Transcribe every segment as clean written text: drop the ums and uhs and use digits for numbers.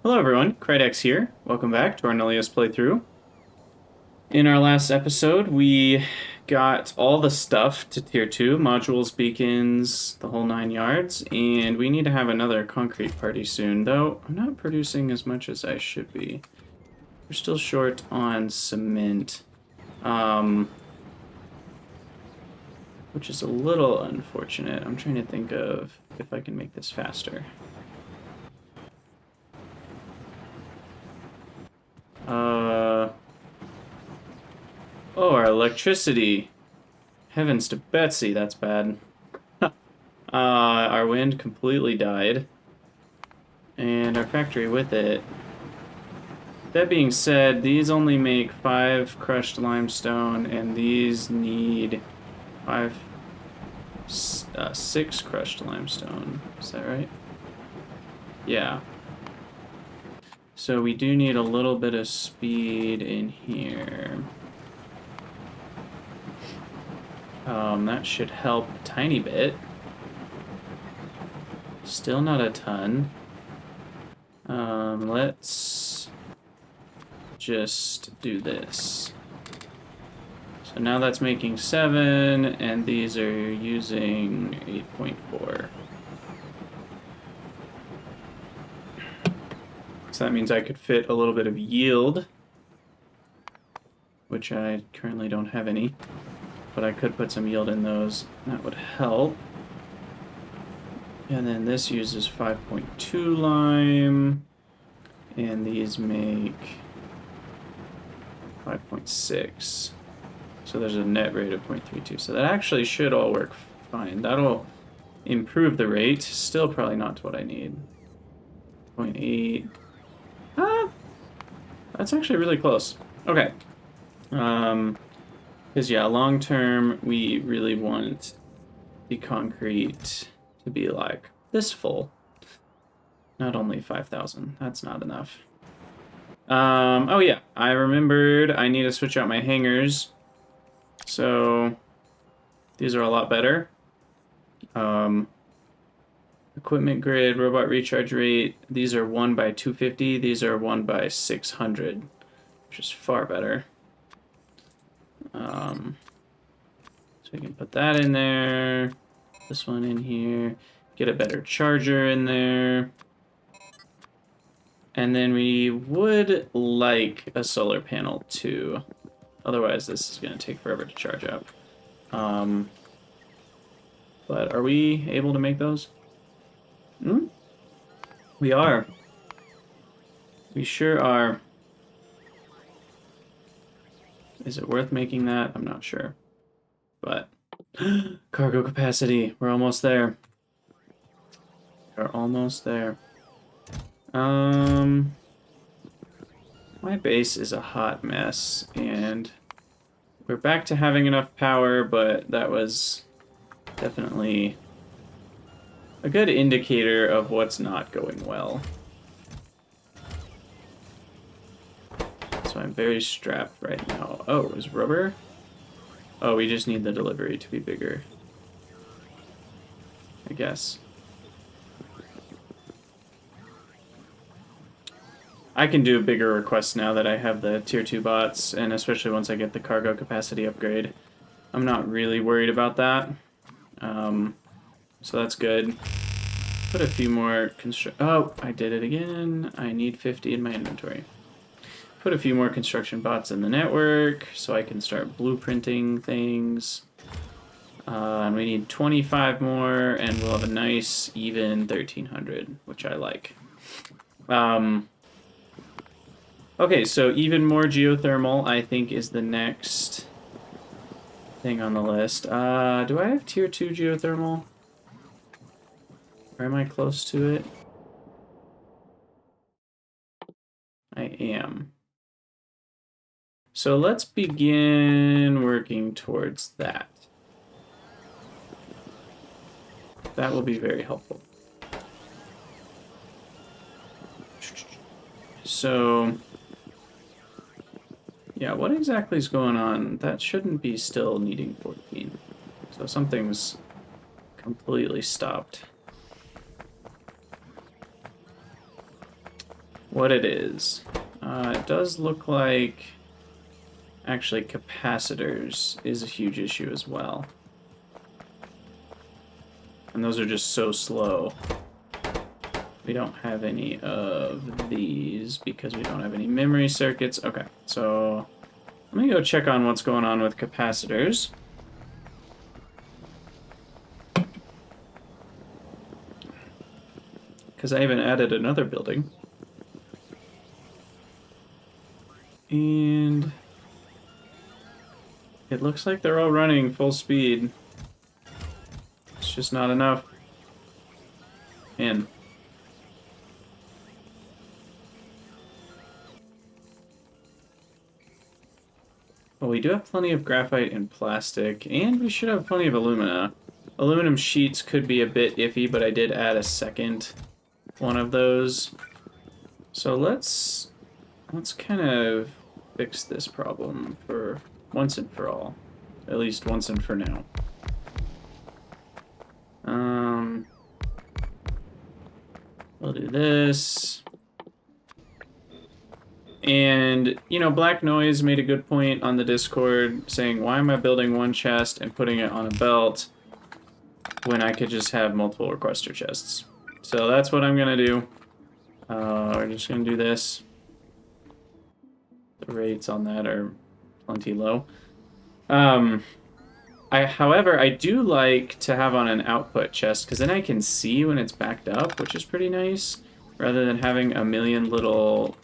Hello everyone, Krydex here. Welcome back to our Nullius playthrough. In our last episode, we got all the stuff to Tier 2, modules, beacons, the whole 9 yards, and we need to have another concrete party soon, though I'm not producing as much as I should be. We're still short on cement, which is a little unfortunate. I'm trying to think of if I can make this faster. Oh, our electricity. Heavens to Betsy, that's bad. Our wind completely died. And our factory with it. That being said, these only make 5 crushed limestone, and these need 6 crushed limestone. Is that right? Yeah. So we do need a little bit of speed in here. That should help a tiny bit. Still not a ton. Let's just do this. So now that's making 7, and these are using 8.4. So that means I could fit a little bit of yield, which I currently don't have any. But I could put some yield in those. That would help. And then this uses 5.2 lime. And these make 5.6. So there's a net rate of 0.32. So that actually should all work fine. That'll improve the rate. Still probably not to what I need. 0.8. Ah! That's actually really close. Okay. Because, yeah, long term, we really want the concrete to be like this full. Not only 5,000. That's not enough. Oh, yeah. I remembered I need to switch out my hangers. So, these are a lot better. Equipment grid, robot recharge rate. These are 1 by 250. These are 1 by 600, which is far better. So we can put that in there, this one in here, get a better charger in there. And then we would like a solar panel too. Otherwise this is going to take forever to charge up. But are we able to make those? We are. We sure are. Is it worth making that? I'm not sure. But cargo capacity, we're almost there. We're almost there. My base is a hot mess, and we're back to having enough power, but that was definitely a good indicator of what's not going well. So I'm very strapped right now. Oh, is rubber? Oh, we just need the delivery to be bigger, I guess. I can do bigger requests now that I have the tier 2 bots, and especially once I get the cargo capacity upgrade. I'm not really worried about that. So that's good. Put a few more oh, I did it again. I need 50 in my inventory. Put a few more construction bots in the network so I can start blueprinting things. And we need 25 more, and we'll have a nice even 1,300, which I like. Okay, so even more geothermal, I think, is the next thing on the list. Do I have tier 2 geothermal? Or am I close to it? I am. So let's begin working towards that. That will be very helpful. So, yeah, what exactly is going on? That shouldn't be still needing 14. So something's completely stopped. what it is. It does look like actually capacitors is a huge issue as well. And those are just so slow. We don't have any of these because we don't have any memory circuits. Okay, so let me go check on what's going on with capacitors. Because I even added another building. And it looks like they're all running full speed. It's just not enough. Man. Well, we do have plenty of graphite and plastic, and we should have plenty of alumina. Aluminum sheets could be a bit iffy, but I did add a second one of those. So let's kind of fix this problem for once and for all. At least once and for now. We'll do this. And, you know, Black Noise made a good point on the Discord saying, why am I building one chest and putting it on a belt when I could just have multiple requester chests? So that's what I'm going to do. We're just going to do this. The rates on that are plenty low. However, I do like to have on an output chest, because then I can see when it's backed up, which is pretty nice, rather than having a million little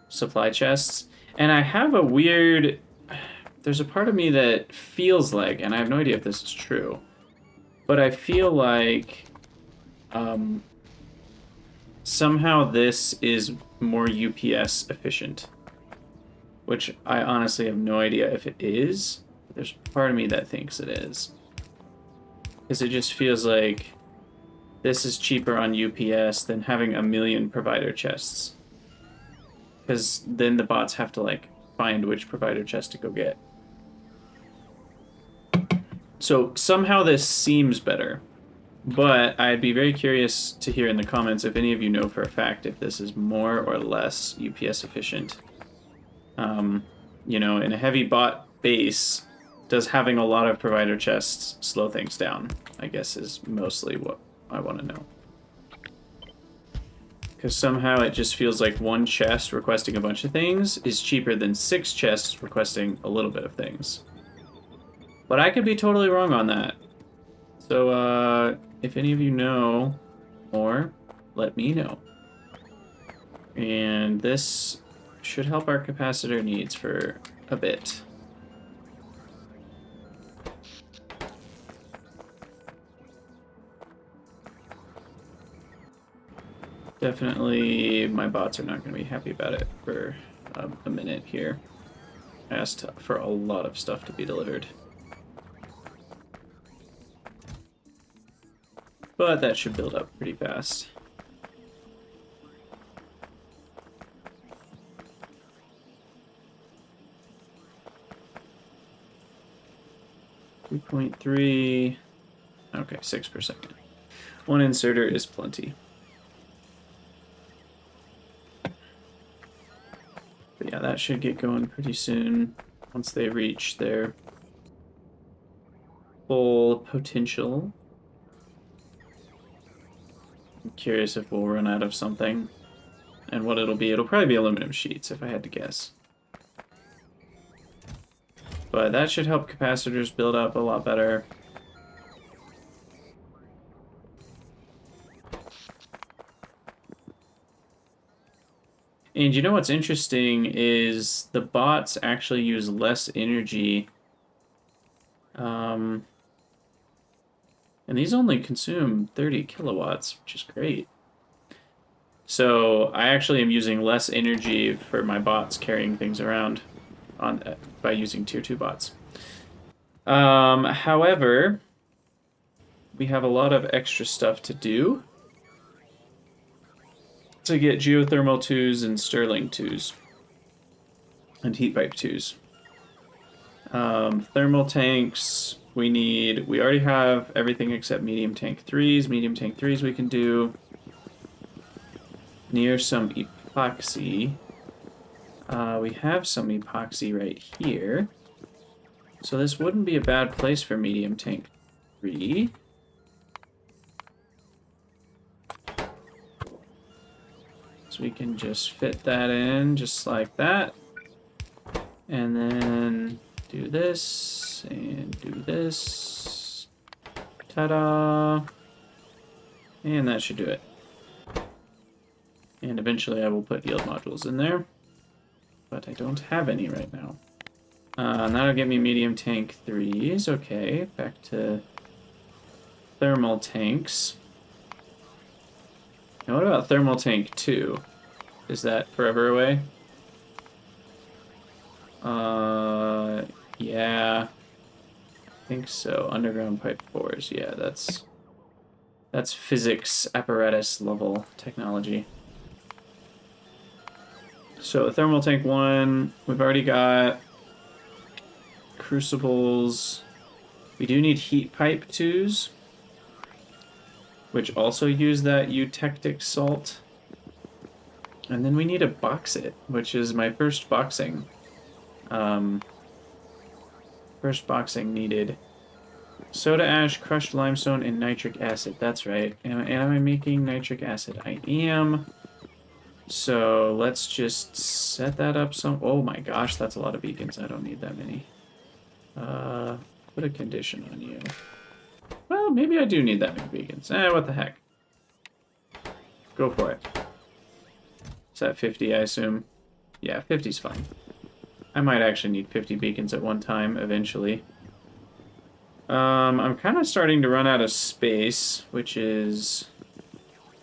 supply chests. And I have a weird... There's a part of me that feels like, and I have no idea if this is true, but I feel like somehow this is more UPS efficient, which I honestly have no idea if it is. There's part of me that thinks it is. Because it just feels like this is cheaper on UPS than having a million provider chests. Because then the bots have to, like, find which provider chest to go get. So somehow this seems better. But I'd be very curious to hear in the comments if any of you know for a fact if this is more or less UPS efficient. You know, in a heavy bot base, does having a lot of provider chests slow things down? I guess is mostly what I want to know. Because somehow it just feels like one chest requesting a bunch of things is cheaper than 6 chests requesting a little bit of things. But I could be totally wrong on that. So, if any of you know more, let me know. And this should help our capacitor needs for a bit. Definitely, my bots are not going to be happy about it for a minute here. I asked for a lot of stuff to be delivered. But that should build up pretty fast. .3. Okay, 6%. One inserter is plenty. But yeah, that should get going pretty soon once they reach their full potential. I'm curious if we'll run out of something and what it'll be. It'll probably be aluminum sheets if I had to guess. But that should help capacitors build up a lot better. And you know what's interesting is the bots actually use less energy. And these only consume 30 kilowatts, which is great. So I actually am using less energy for my bots carrying things around by using tier 2 bots. However, we have a lot of extra stuff to do to get geothermal 2s and Stirling 2s and heat pipe 2s. Thermal tanks, we already have everything except medium tank 3s. Medium tank 3s we can do near some epoxy. We have some epoxy right here. So this wouldn't be a bad place for medium tank 3. So we can just fit that in just like that. And then do this and do this. Ta-da! And that should do it. And eventually I will put yield modules in there. But I don't have any right now. That'll get me medium tank 3s. Okay, back to thermal tanks. Now what about thermal tank 2? Is that forever away? Yeah. I think so. Underground pipe 4s. Yeah, that's physics apparatus level technology. So thermal tank 1, we've already got crucibles. We do need heat pipe 2s, which also use that eutectic salt. And then we need a box it, which is my first boxing. First boxing needed soda ash, crushed limestone, and nitric acid. That's right. Am I making nitric acid? I am. So let's just set that up some... Oh my gosh, that's a lot of beacons. I don't need that many. Put a condition on you. Well, maybe I do need that many beacons. What the heck. Go for it. Is that 50, I assume? Yeah, 50's fine. I might actually need 50 beacons at one time, eventually. I'm kind of starting to run out of space, which is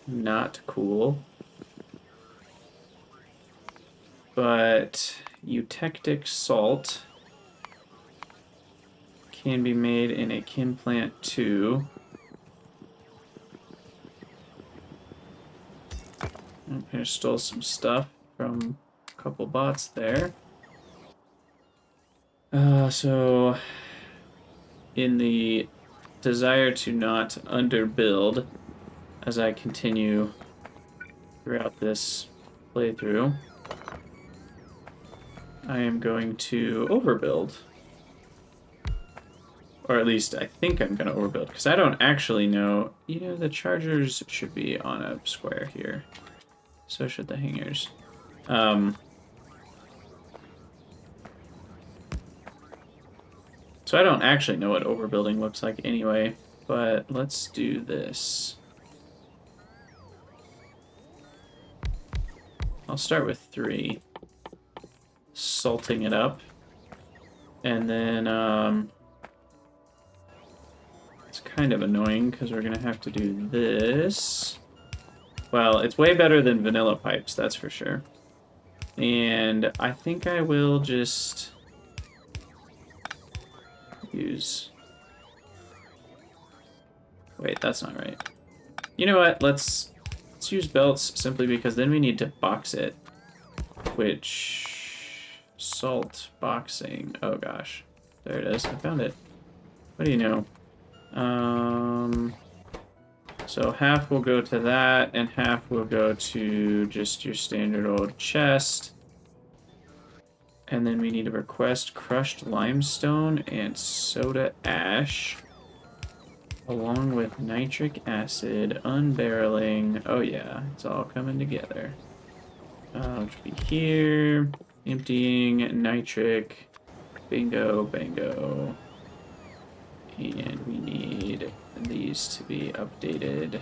not cool. But eutectic salt can be made in a chem plant too. I stole some stuff from a couple bots there. So in the desire to not underbuild as I continue throughout this playthrough, I am going to overbuild. Or at least I think I'm going to overbuild, because I don't actually know. You know, the chargers should be on a square here. So should the hangers. So I don't actually know what overbuilding looks like anyway, but let's do this. I'll start with 3. Salting it up. And then, it's kind of annoying because we're going to have to do this. Well, it's way better than vanilla pipes, that's for sure. And I think I will just use... Wait, that's not right. You know what? Let's use belts simply because then we need to box it. Which... Salt boxing. Oh gosh. There it is. I found it. What do you know? So half will go to that, and half will go to just your standard old chest. And then we need to request crushed limestone and soda ash, along with nitric acid, unbarreling. Oh yeah, it's all coming together. Which will be here. Emptying, nitric, bingo, bango. And we need these to be updated.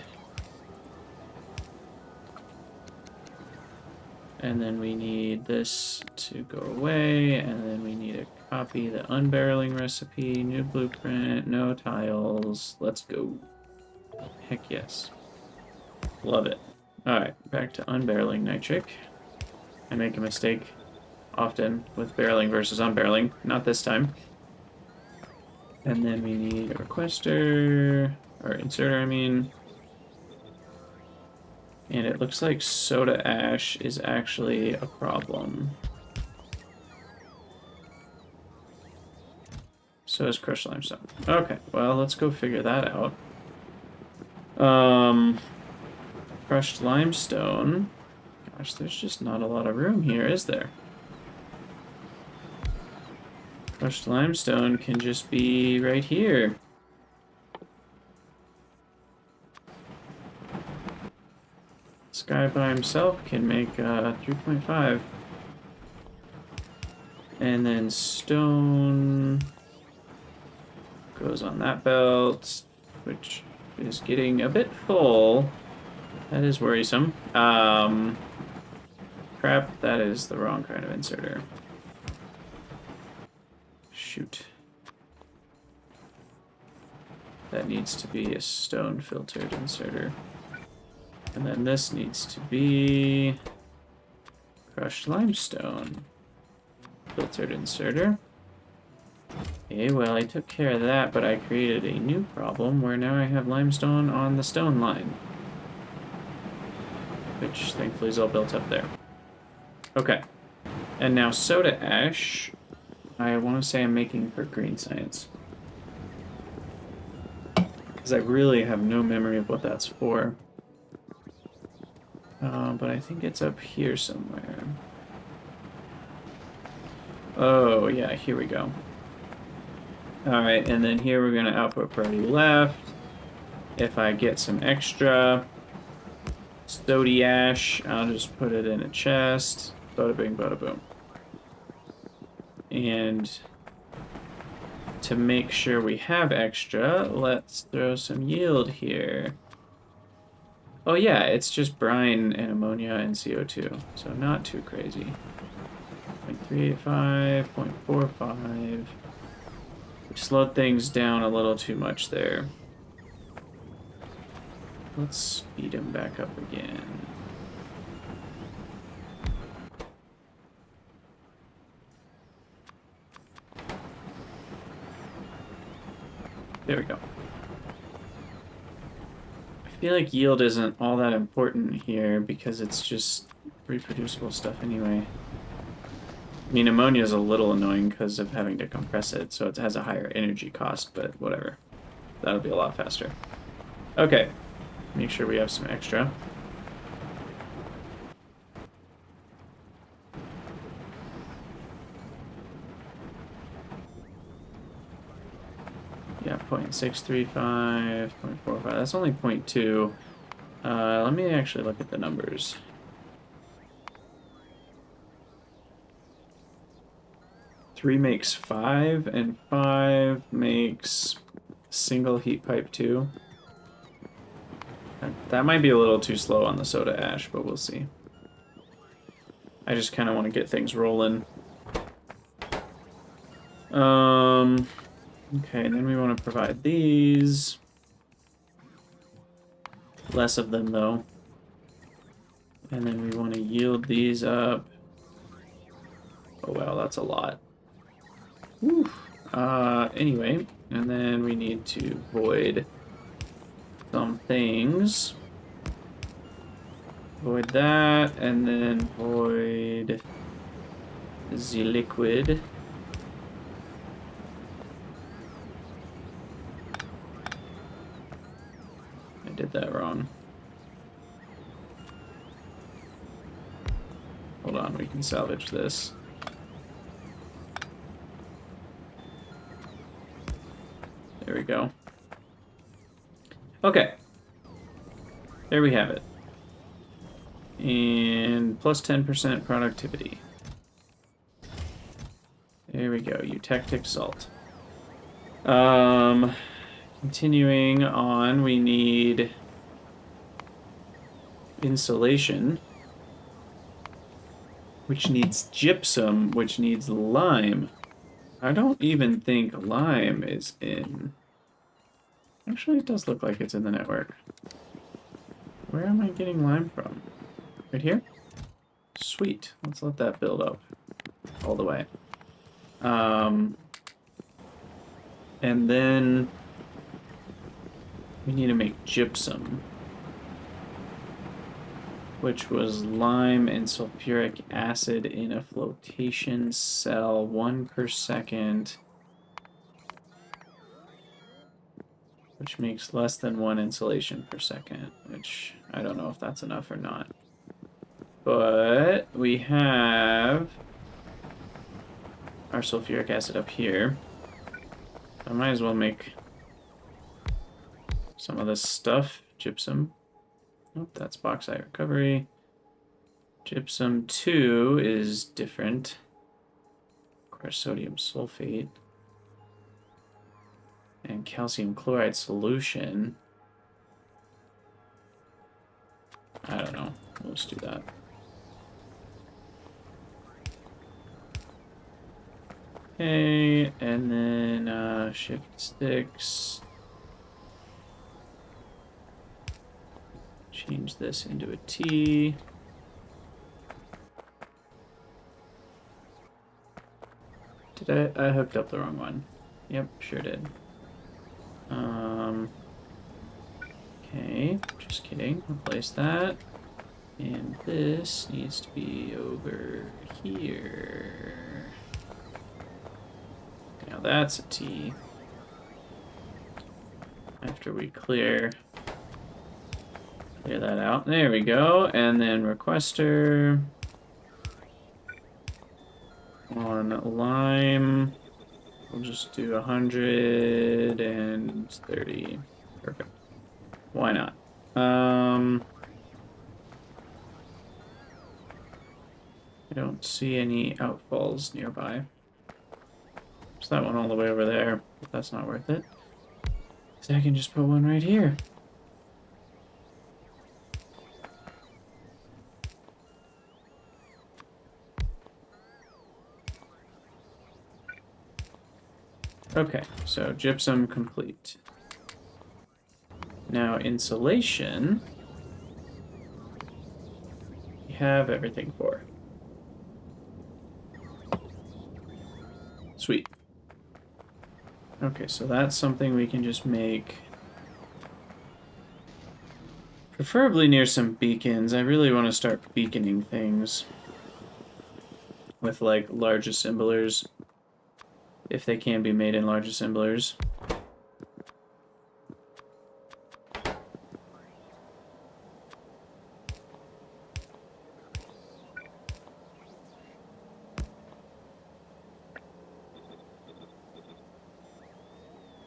And then we need this to go away, and then we need to copy the unbarreling recipe, new blueprint, no tiles. Let's go. Heck yes. Love it. Alright, back to unbarreling nitric. I make a mistake often with barreling versus unbarreling. Not this time. And then we need a requester, or inserter, I mean. And it looks like soda ash is actually a problem. So is crushed limestone. Okay, well, let's go figure that out. Crushed limestone. Gosh, Gosh, there's just not a lot of room here, is there? Crushed limestone can just be right here. This guy by himself can make 3.5. And then stone goes on that belt, which is getting a bit full. That is worrisome. Crap, that is the wrong kind of inserter. Shoot. That needs to be a stone filtered inserter. And then this needs to be crushed limestone filtered inserter. Okay, well, I took care of that, but I created a new problem where now I have limestone on the stone line. Which thankfully is all built up there. Okay. And now soda ash, I want to say I'm making for green science. Because I really have no memory of what that's for. But I think it's up here somewhere. Oh, yeah, here we go. Alright, and then here we're going to output priority left. If I get some extra sody ash, I'll just put it in a chest. Bada bing, bada boom. And to make sure we have extra, let's throw some yield here. Oh yeah, it's just brine and ammonia and CO2, so not too crazy. 0.385, 0.45. Slowed things down a little too much there. Let's speed him back up again. There we go. I feel like yield isn't all that important here because it's just reproducible stuff anyway. I mean, ammonia is a little annoying because of having to compress it, so it has a higher energy cost, but whatever. That'll be a lot faster. Okay. Make sure we have some extra. Yeah, 0.635, 0.45. That's only 0.2. Let me actually look at the numbers. Three makes 5, and 5 makes single heat pipe 2. That might be a little too slow on the soda ash, but we'll see. I just kind of want to get things rolling. Okay, then we want to provide these. Less of them, though. And then we want to yield these up. Oh, wow, that's a lot. Whew. Anyway, and then we need to void some things. Void that, and then void the liquid. I did that wrong. Hold on, we can salvage this. There we go. Okay. There we have it. And plus 10% productivity. There we go, eutectic salt. Continuing on, we need insulation, which needs gypsum, which needs lime. I don't even think lime is in... Actually, it does look like it's in the network. Where am I getting lime from? Right here? Sweet. Let's let that build up all the way. And then we need to make gypsum, which was lime and sulfuric acid in a flotation cell, 1 per second, which makes less than 1 insulation per second, which I don't know if that's enough or not. But we have our sulfuric acid up here. I might as well make some of this stuff. Gypsum. Nope, that's bauxite recovery. Gypsum 2 is different. Of course, sodium sulfate. And calcium chloride solution. I don't know. We'll just do that. Okay, and then shift 6. Change this into a T. Did I hooked up the wrong one? Yep, sure did. Okay, just kidding. Replace that. And this needs to be over here. Now that's a T. After we clear that out. There we go. And then requester on lime. We'll just do 130. Perfect. Why not? I don't see any outfalls nearby. There's that one all the way over there, but that's not worth it. So I can just put one right here. Okay, so gypsum complete. Now insulation, we have everything for. Sweet. Okay, so that's something we can just make. Preferably near some beacons. I really want to start beaconing things with like large assemblers, if they can be made in large assemblers.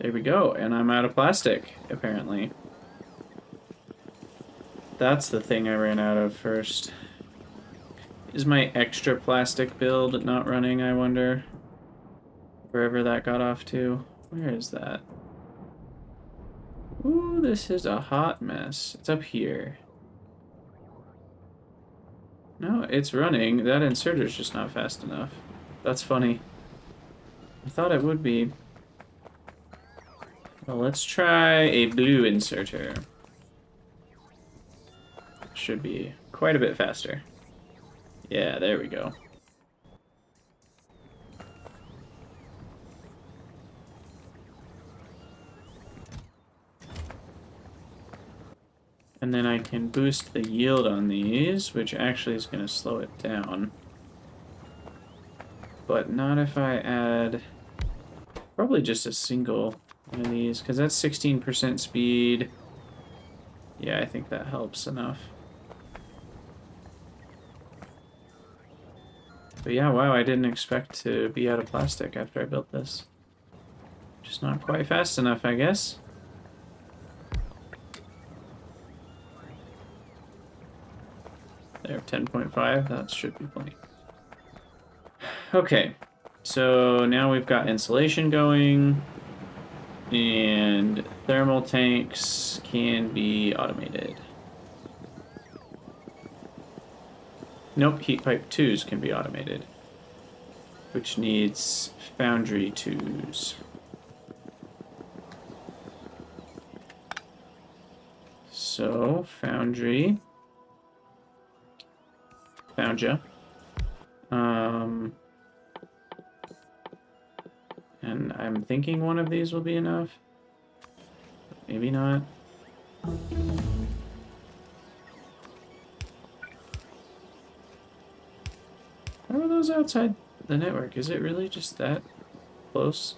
There we go, and I'm out of plastic, apparently. That's the thing I ran out of first. Is my extra plastic build not running, I wonder? Wherever that got off to. Where is that? Ooh, this is a hot mess. It's up here. No, it's running. That inserter's just not fast enough. That's funny. I thought it would be. Well, let's try a blue inserter. Should be quite a bit faster. Yeah, there we go. And then I can boost the yield on these, which actually is going to slow it down. But not if I add probably just a single one of these, because that's 16% speed. Yeah, I think that helps enough. But yeah, wow, I didn't expect to be out of plastic after I built this. Just not quite fast enough, I guess. There, 10.5, that should be plenty. Okay, so now we've got insulation going, and thermal tanks can be automated. Nope, heat pipe 2s can be automated, which needs foundry 2s. So, foundry. Found ya. And I'm thinking one of these will be enough. Maybe not. How are those outside the network? Is it really just that close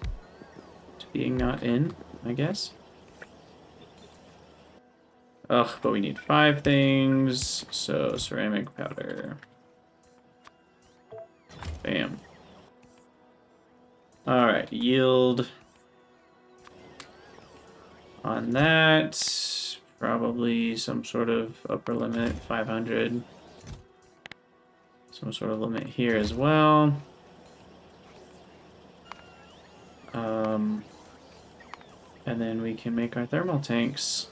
to being not in, I guess? Ugh, but we need 5 things. So ceramic powder. Bam. Alright, yield on that. Probably some sort of upper limit, 500. Some sort of limit here as well. And then we can make our thermal tanks.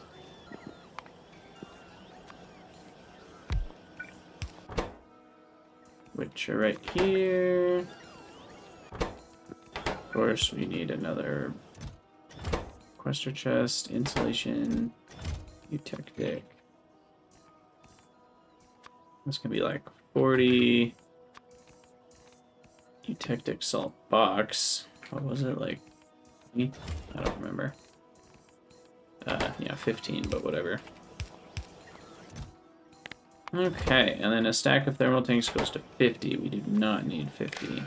Which are right here. Of course, we need another Quester chest, insulation, eutectic. This can be like 40 eutectic salt box. What was it, like? I don't remember. Yeah, 15, but whatever. Okay, and then a stack of thermal tanks goes to 50. We do not need 50.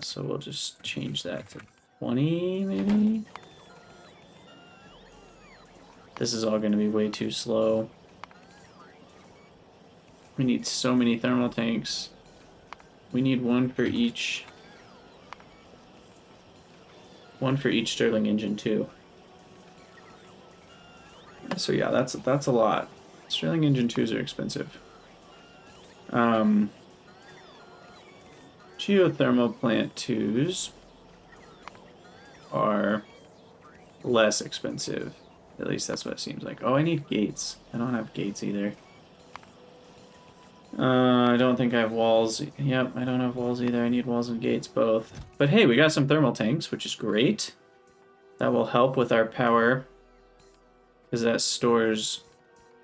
So we'll just change that to 20, maybe? This is all going to be way too slow. We need so many thermal tanks. We need one for each Stirling engine too. So yeah, that's a lot. Stirling engine 2s are expensive. Geothermal plant 2s are less expensive. At least that's what it seems like. Oh, I need gates. I don't have gates either. I don't think I have walls. Yep, I don't have walls either. I need walls and gates both. But hey, we got some thermal tanks, which is great. That will help with our power, because that stores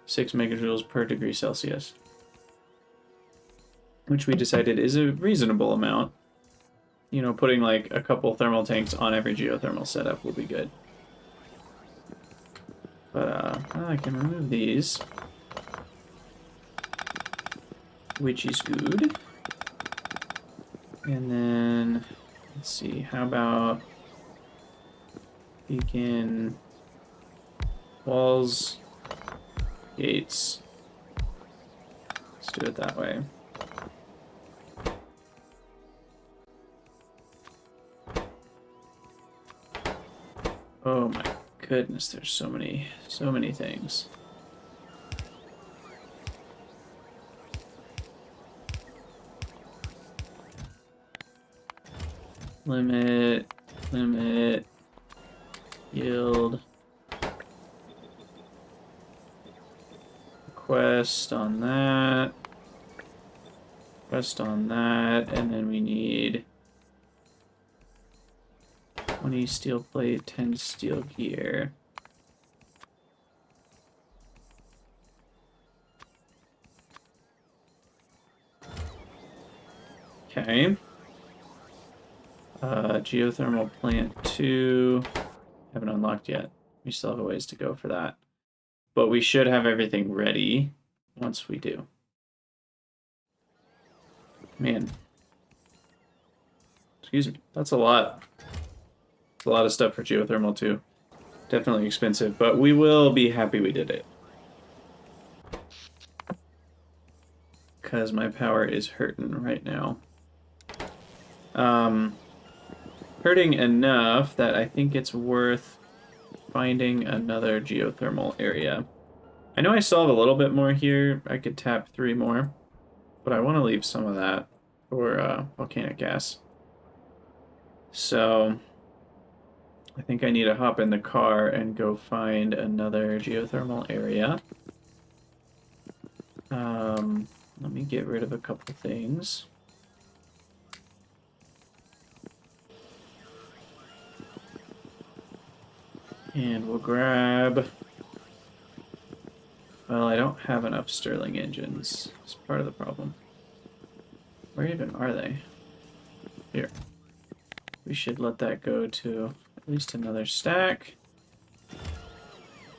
6 megajoules per degree Celsius. Which we decided is a reasonable amount. You know, putting like a couple thermal tanks on every geothermal setup will be good. But I can remove these, which is good. And then, let's see, how about beacon, walls, gates. Let's do it that way. Oh my goodness, there's so many things. Limit, yield, request on that, and then we need 20 steel plate, 10 steel gear. Okay. Geothermal plant 2. Haven't unlocked yet. We still have a ways to go for that. But we should have everything ready once we do. Man. Excuse me. That's a lot. It's a lot of stuff for geothermal too. Definitely expensive, but we will be happy we did it. Because my power is hurting right now. Hurting enough that I think it's worth finding another geothermal area. I know I still have a little bit more here. I could tap 3 more, but I want to leave some of that for volcanic gas. So I think I need to hop in the car and go find another geothermal area. Let me get rid of a couple things. And we'll grab... Well, I don't have enough Stirling engines. It's part of the problem. Where even are they? Here. We should let that go to at least another stack.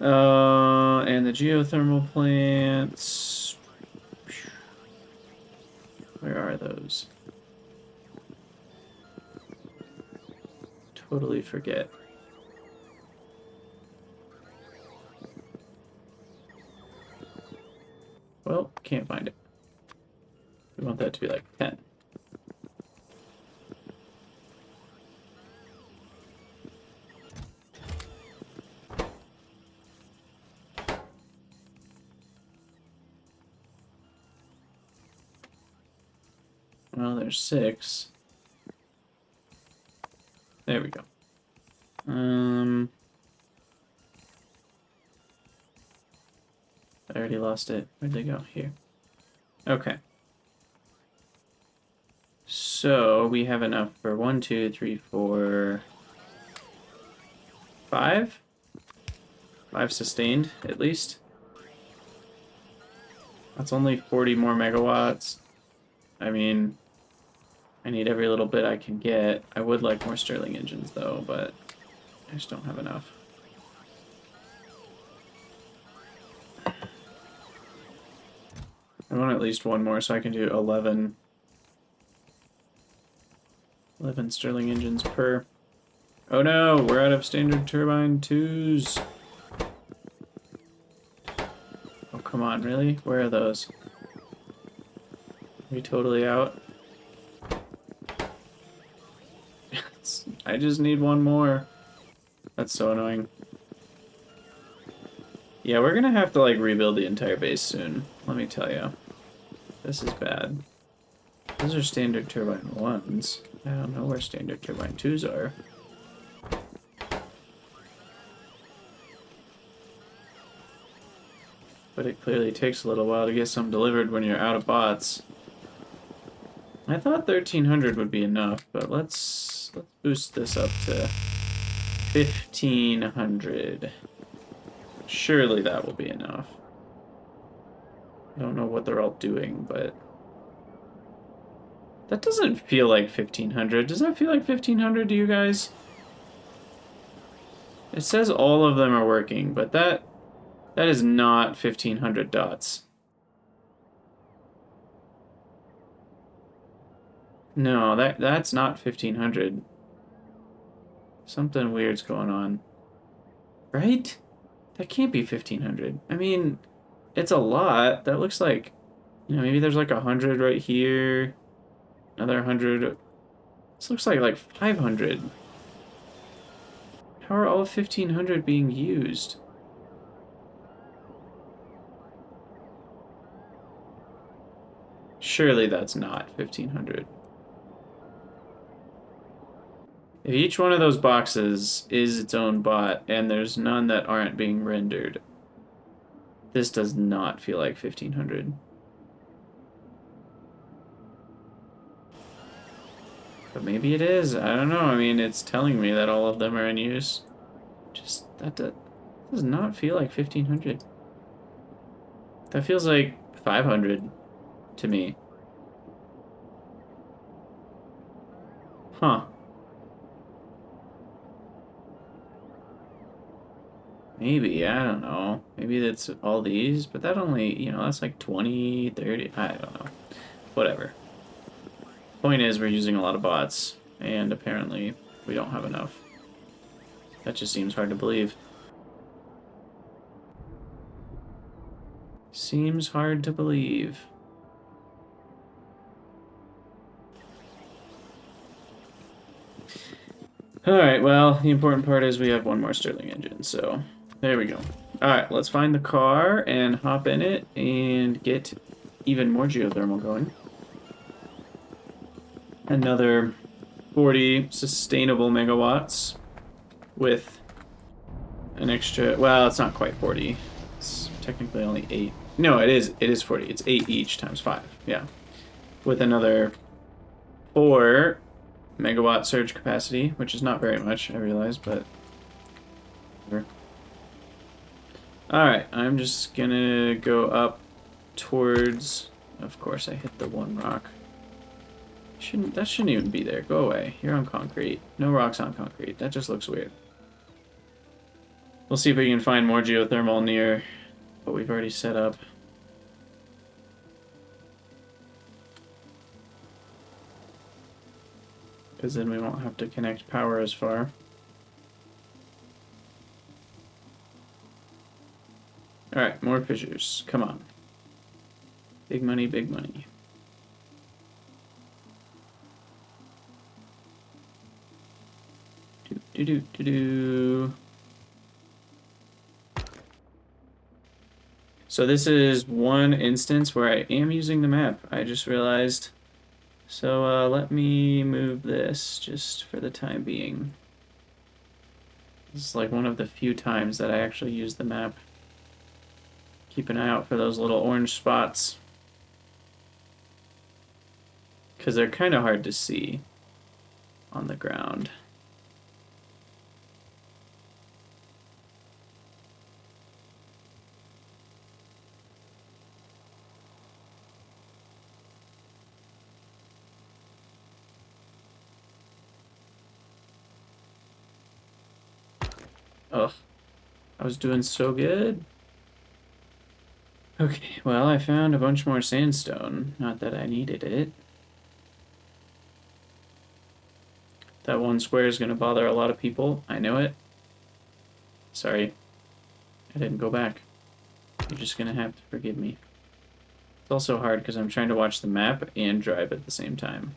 And the geothermal plants... Where are those? Totally forget. Well, can't find it. We want that to be like 10. Well, there's 6. There we go. I already lost it. Where'd they go? Here. Okay. So we have enough for 1, 2, 3, 4, 5. 5 sustained, at least. That's only 40 more megawatts. I mean, I need every little bit I can get. I would like more Stirling engines, though, but I just don't have enough. I want at least one more so I can do 11 Stirling engines per. Oh no, we're out of standard turbine 2s. Oh, come on, really? Where are those? Are we totally out? I just need one more. That's so annoying. Yeah, we're gonna have to, like, rebuild the entire base soon. Let me tell you. This is bad. Those are standard turbine 1s. I don't know where standard turbine 2s are. But it clearly takes a little while to get some delivered when you're out of bots. I thought 1300 would be enough, but let's boost this up to 1500. Surely that will be enough. I don't know what they're all doing, but that doesn't feel like 1500. Does that feel like 1500 to you guys? It says all of them are working, but that is not 1500 dots. No, that's not 1500. Something weird's going on. Right? That can't be 1500. I mean, it's a lot. That looks like, you know, maybe there's like 100 right here. Another 100. This looks like 500. How are all 1500 being used? Surely that's not 1500. If each one of those boxes is its own bot, and there's none that aren't being rendered, this does not feel like 1500. But maybe it is. I don't know. I mean, it's telling me that all of them are in use. Just, that does not feel like 1500. That feels like 500 to me. Huh. Maybe, I don't know. Maybe that's all these, but that only, you know, that's like 20, 30, I don't know. Whatever. Point is, we're using a lot of bots, and apparently we don't have enough. That just seems hard to believe. Seems hard to believe. Alright, well, the important part is we have one more Stirling engine, so there we go. Alright, let's find the car and hop in it and get even more geothermal going. Another 40 sustainable megawatts with an extra, well, it's not quite 40. It's technically only 8. No, it is 40. It's 8 each times 5. Yeah. With another 4 megawatt surge capacity, which is not very much, I realize, but alright, I'm just gonna go up towards, of course I hit the one rock. That shouldn't even be there. Go away. You're on concrete. No rocks on concrete. That just looks weird. We'll see if we can find more geothermal near what we've already set up. Because then we won't have to connect power as far. Alright, more fissures. Come on. Big money, big money. Do. So this is one instance where I am using the map. I just realized. So let me move this just for the time being. This is like one of the few times that I actually use the map. Keep an eye out for those little orange spots, because they're kind of hard to see on the ground. Ugh, I was doing so good. Okay, well, I found a bunch more sandstone. Not that I needed it. That one square is going to bother a lot of people. I know it. Sorry. I didn't go back. You're just going to have to forgive me. It's also hard because I'm trying to watch the map and drive at the same time,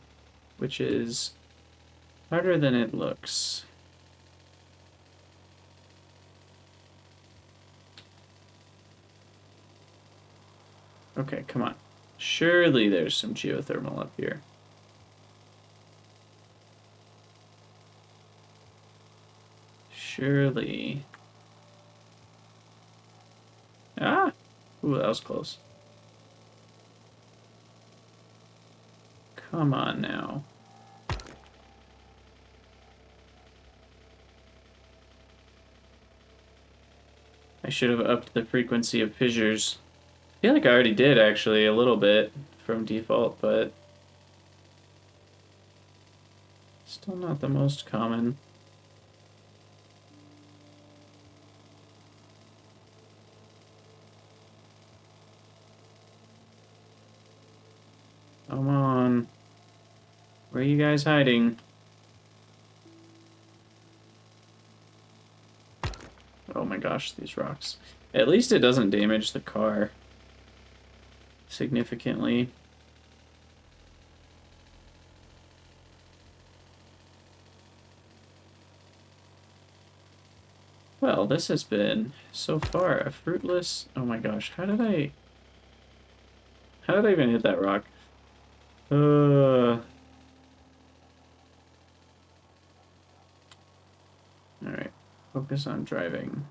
which is harder than it looks. Okay, come on. Surely there's some geothermal up here. Surely. Ah! Ooh, that was close. Come on now. I should have upped the frequency of fissures. I feel like I already did, actually, a little bit from default, but still not the most common. Come on. Where are you guys hiding? Oh my gosh, these rocks. At least it doesn't damage the car significantly. Well, this has been, so far, a fruitless... Oh my gosh, how did I even hit that rock? Alright, focus on driving.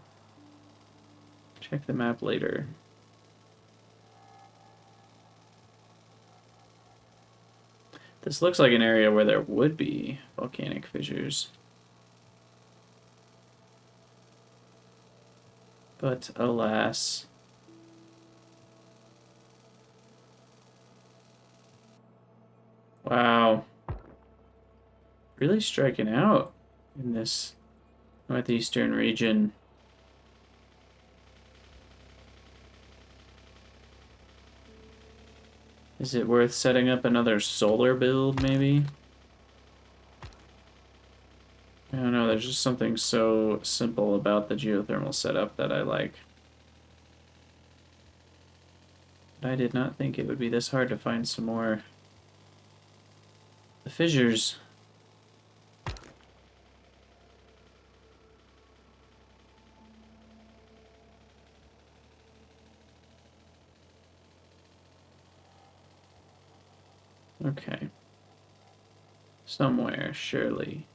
Check the map later. This looks like an area where there would be volcanic fissures. But alas. Wow. Really striking out in this northeastern region. Is it worth setting up another solar build, maybe? I don't know, there's just something so simple about the geothermal setup that I like. But I did not think it would be this hard to find some more. The fissures. Okay. Somewhere, surely.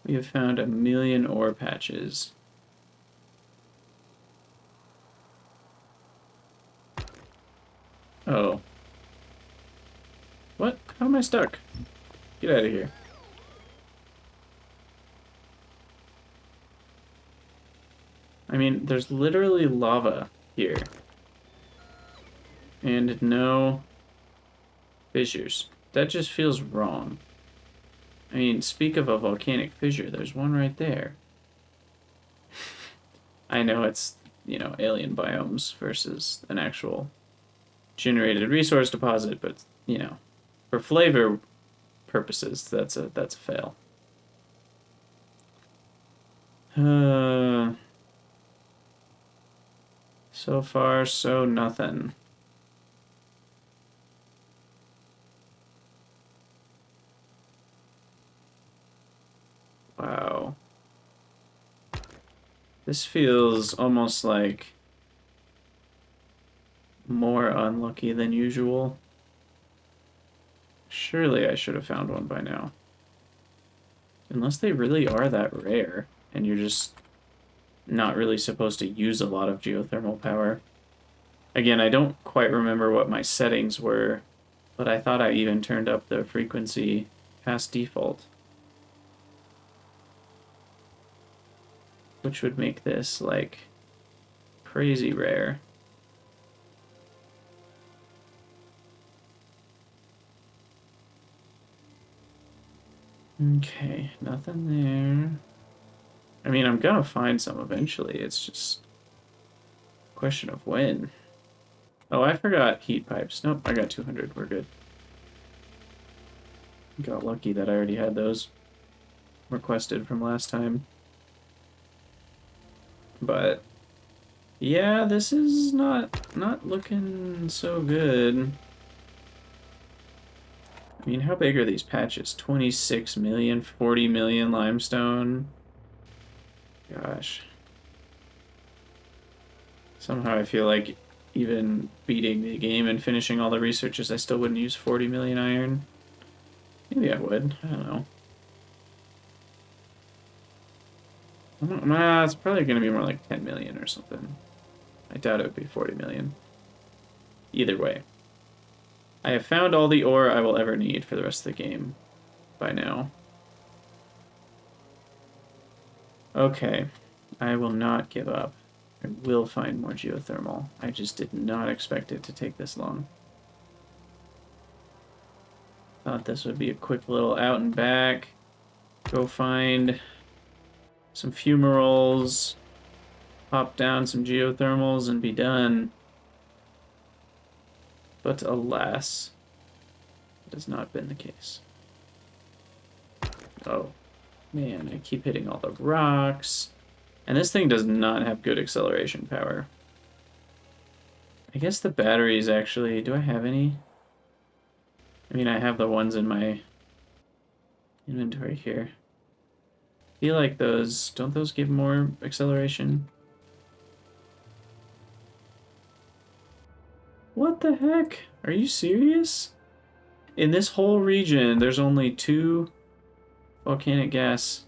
We have found 1,000,000 ore patches. Oh. What? How am I stuck? Get out of here. I mean, there's literally lava here. And no fissures. That just feels wrong. I mean, speak of a volcanic fissure, there's one right there. I know it's, you know, alien biomes versus an actual generated resource deposit, but, you know, for flavor purposes, that's a fail. So far, so nothing. Wow. This feels almost like more unlucky than usual. Surely I should have found one by now. Unless they really are that rare, and you're just not really supposed to use a lot of geothermal power. Again, I don't quite remember what my settings were, but I thought I even turned up the frequency past default. Which would make this, like, crazy rare. Okay, nothing there. I mean, I'm gonna find some eventually. It's just a question of when. Oh, I forgot heat pipes. Nope, I got 200. We're good. Got lucky that I already had those requested from last time. But yeah, this is not looking so good. I mean, how big are these patches? 26 million, 40 million limestone. Gosh. Somehow I feel like even beating the game and finishing all the researches, I still wouldn't use 40 million iron. Maybe I would. I don't know. Nah, it's probably going to be more like 10 million or something. I doubt it would be 40 million. Either way. I have found all the ore I will ever need for the rest of the game by now. Okay. I will not give up. I will find more geothermal. I just did not expect it to take this long. Thought this would be a quick little out and back. Go find some fumaroles, pop down some geothermals, and be done. But alas, it has not been the case. Oh, man, I keep hitting all the rocks. And this thing does not have good acceleration power. I guess the batteries actually... Do I have any? I mean, I have the ones in my inventory here. I feel like those... Don't those give more acceleration? What the heck? Are you serious? In this whole region, there's only 2 volcanic gas.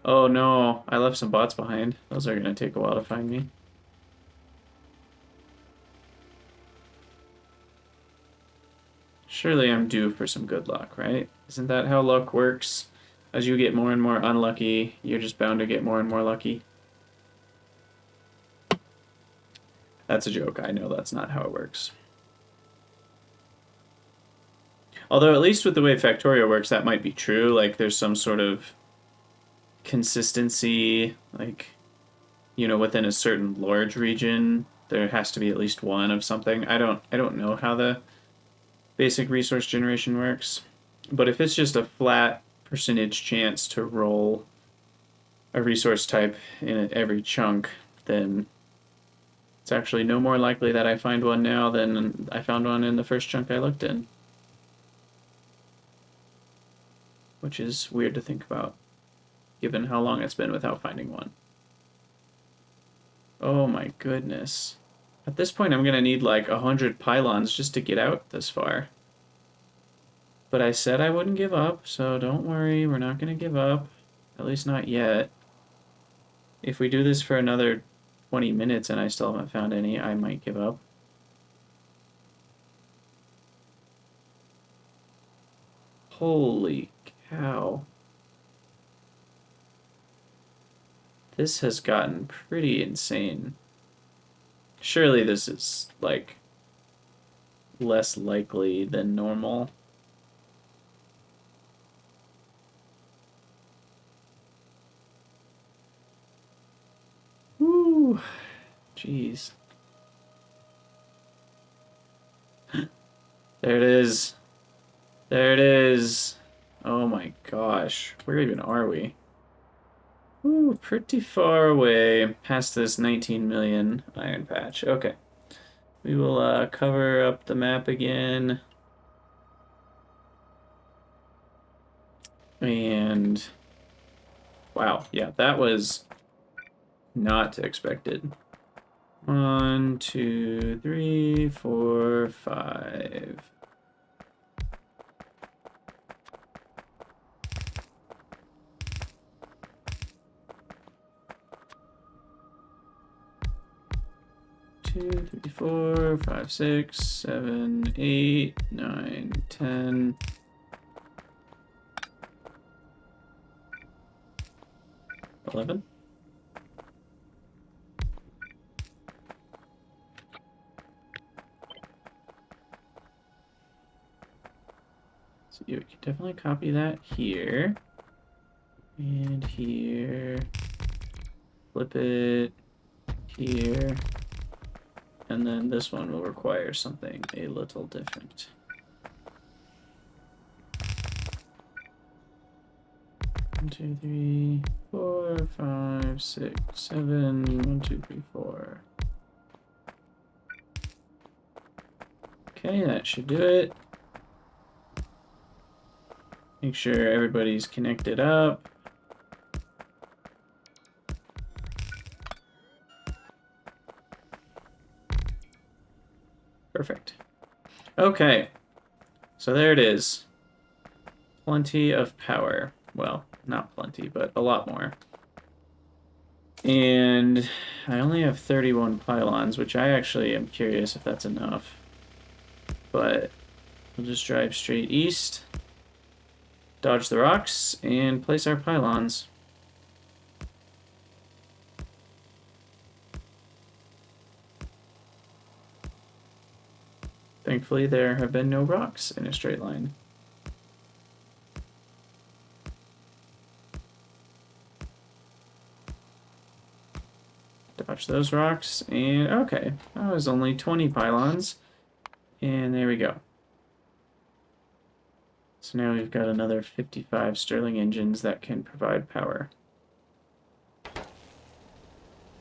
Oh no, I left some bots behind. Those are gonna take a while to find me. Surely I'm due for some good luck, right? Isn't that how luck works? As you get more and more unlucky, you're just bound to get more and more lucky. That's a joke. I know that's not how it works. Although at least with the way Factorio works, that might be true. Like there's some sort of consistency, like, you know, within a certain large region, there has to be at least one of something. I don't know how the basic resource generation works, but if it's just a flat percentage chance to roll a resource type in every chunk, then it's actually no more likely that I find one now than I found one in the first chunk I looked in. Which is weird to think about, given how long it's been without finding one. Oh my goodness. At this point, I'm gonna need like 100 pylons just to get out this far. But I said I wouldn't give up, so don't worry, we're not gonna give up. At least not yet. If we do this for another 20 minutes and I still haven't found any, I might give up. Holy cow. This has gotten pretty insane. Surely this is, like, less likely than normal. Woo! Jeez. There it is. There it is. Oh my gosh. Where even are we? Ooh, pretty far away past this 19 million iron patch. Okay. We will cover up the map again. And wow, yeah, that was not expected. 1, 2, 3, 4, 5. Two, 3, 4, 5, 6, 7, 8, 9, 10. 11. So you can definitely copy that here. And here. Flip it here. And then this one will require something a little different. One, 2, 3, 4, 5, 6, 7. 1, 2, 3, 4. Okay, that should do it. Make sure everybody's connected up. Perfect. Okay, so there it is. Plenty of power. Well, not plenty, but a lot more. And I only have 31 pylons, which I actually am curious if that's enough. But we'll just drive straight east, dodge the rocks, and place our pylons. Thankfully, there have been no rocks in a straight line. Dodge those rocks, and okay, that was only 20 pylons. And there we go. So now we've got another 55 Stirling engines that can provide power.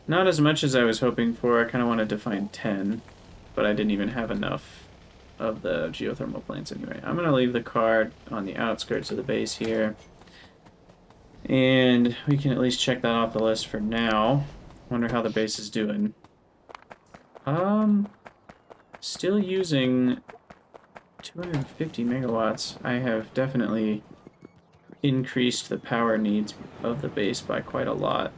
Not as much as I was hoping for. I kind of wanted to find 10, but I didn't even have enough of the geothermal plants anyway. I'm going to leave the car on the outskirts of the base here. And we can at least check that off the list for now. Wonder how the base is doing. Still using 250 megawatts. I have definitely increased the power needs of the base by quite a lot.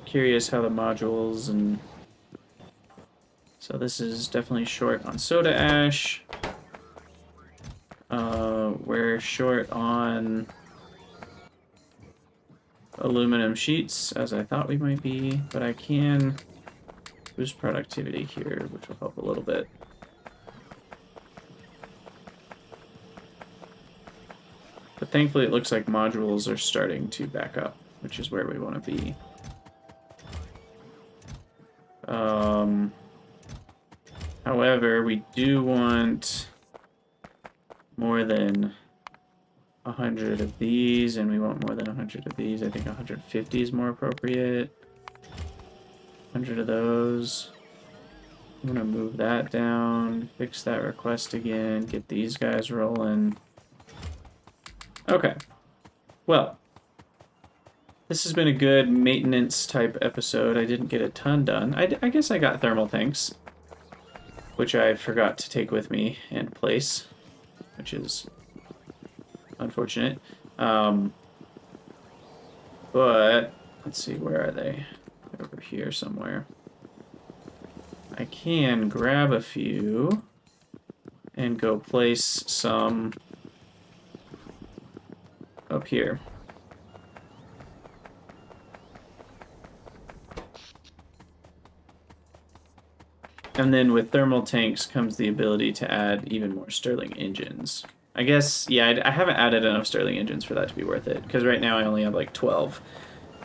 Curious how the modules and... So this is definitely short on soda ash. We're short on aluminum sheets, as I thought we might be, but I can boost productivity here, which will help a little bit. But thankfully it looks like modules are starting to back up, which is where we want to be. However, we do want more than 100 of these, and we want more than 100 of these. I think 150 is more appropriate. 100 of those. I'm gonna move that down, fix that request again, get these guys rolling. Okay. Well, this has been a good maintenance type episode. I didn't get a ton done. I guess I got thermal tanks, which I forgot to take with me and place, which is unfortunate. But let's see, where are they? They're over here somewhere. I can grab a few and go place some up here. And then with thermal tanks comes the ability to add even more Stirling engines. I guess, yeah, I haven't added enough Stirling engines for that to be worth it, because right now I only have like 12,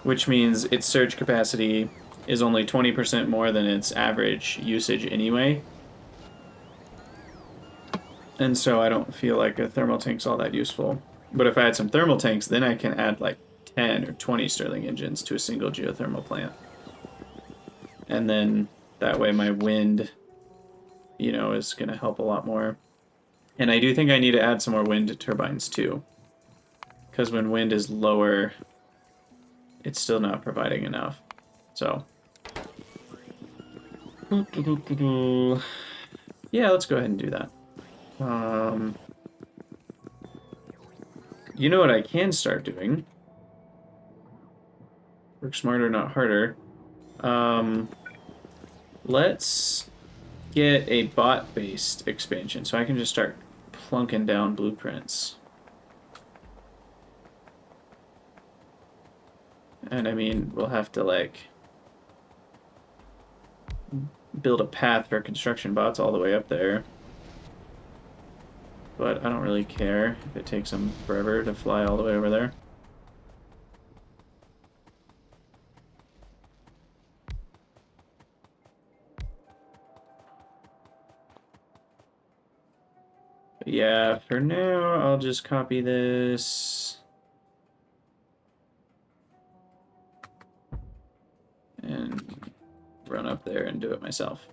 which means its surge capacity is only 20% more than its average usage anyway. And so I don't feel like a thermal tank's all that useful. But if I had some thermal tanks, then I can add like 10 or 20 Stirling engines to a single geothermal plant. And then that way my wind, you know, is going to help a lot more. And I do think I need to add some more wind turbines too. Because when wind is lower, it's still not providing enough. So. Yeah, let's go ahead and do that. You know what I can start doing? Work smarter, not harder. Let's get a bot-based expansion so I can just start plunking down blueprints. And I mean, we'll have to like build a path for construction bots all the way up there. But I don't really care if it takes them forever to fly all the way over there. But yeah, for now, I'll just copy this. And run up there and do it myself.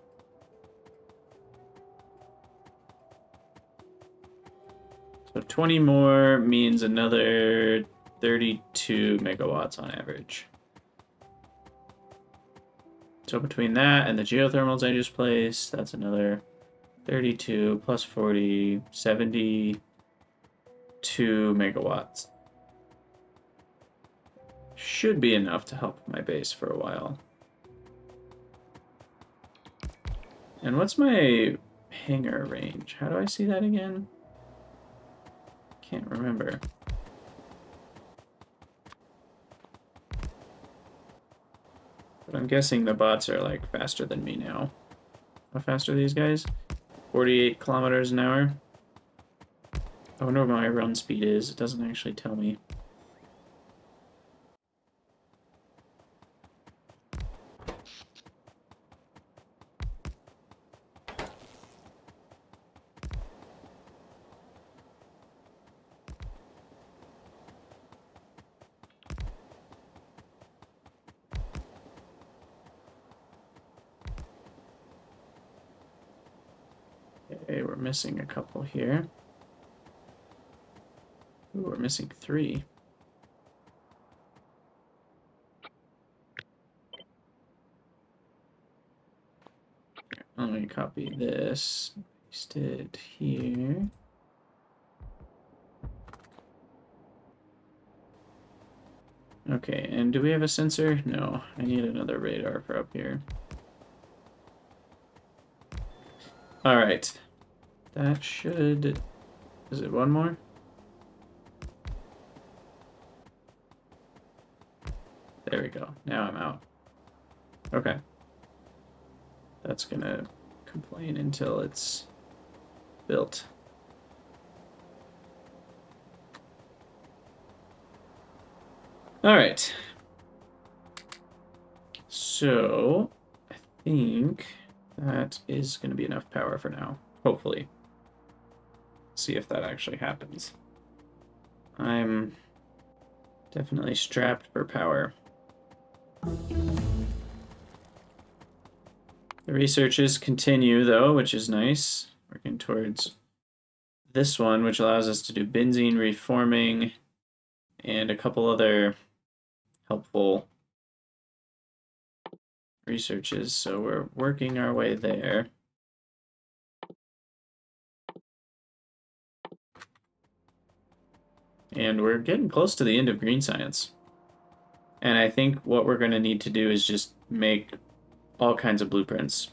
So 20 more means another 32 megawatts on average. So between that and the geothermals I just placed, that's another 32 plus 40, 72 megawatts. Should be enough to help my base for a while. And what's my hangar range? How do I see that again? Can't remember. But I'm guessing the bots are like faster than me now. How fast are these guys? 48 kilometers an hour. I wonder what my run speed is. It doesn't actually tell me. Okay, we're missing a couple here. Ooh, we're missing 3. Let me copy this, paste it here. Okay, and do we have a sensor? No, I need another radar for up here. All right, that should, is it one more? There we go, now I'm out. Okay. That's gonna complain until it's built. All right. So I think that is going to be enough power for now. Hopefully. See if that actually happens. I'm definitely strapped for power. The researches continue, though, which is nice. Working towards this one, which allows us to do benzene reforming and a couple other helpful researches. So we're working our way there. And we're getting close to the end of green science. And I think what we're going to need to do is just make all kinds of blueprints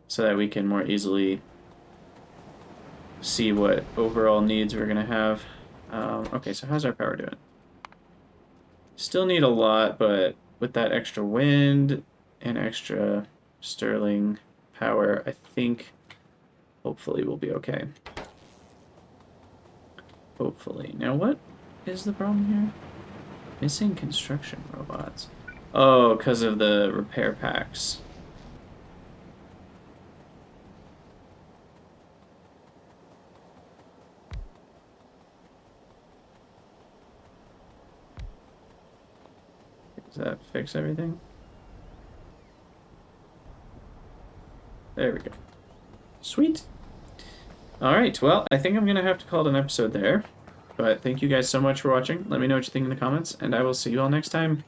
so that we can more easily see what overall needs we're going to have. Okay, so how's our power doing? Still need a lot, but with that extra wind and extra Stirling power, I think hopefully we'll be okay. Hopefully. Now what is the problem here? Missing construction robots. Oh, because of the repair packs. Does that fix everything? There we go. Sweet. Alright, well, I think I'm going to have to call it an episode there. But thank you guys so much for watching. Let me know what you think in the comments, and I will see you all next time.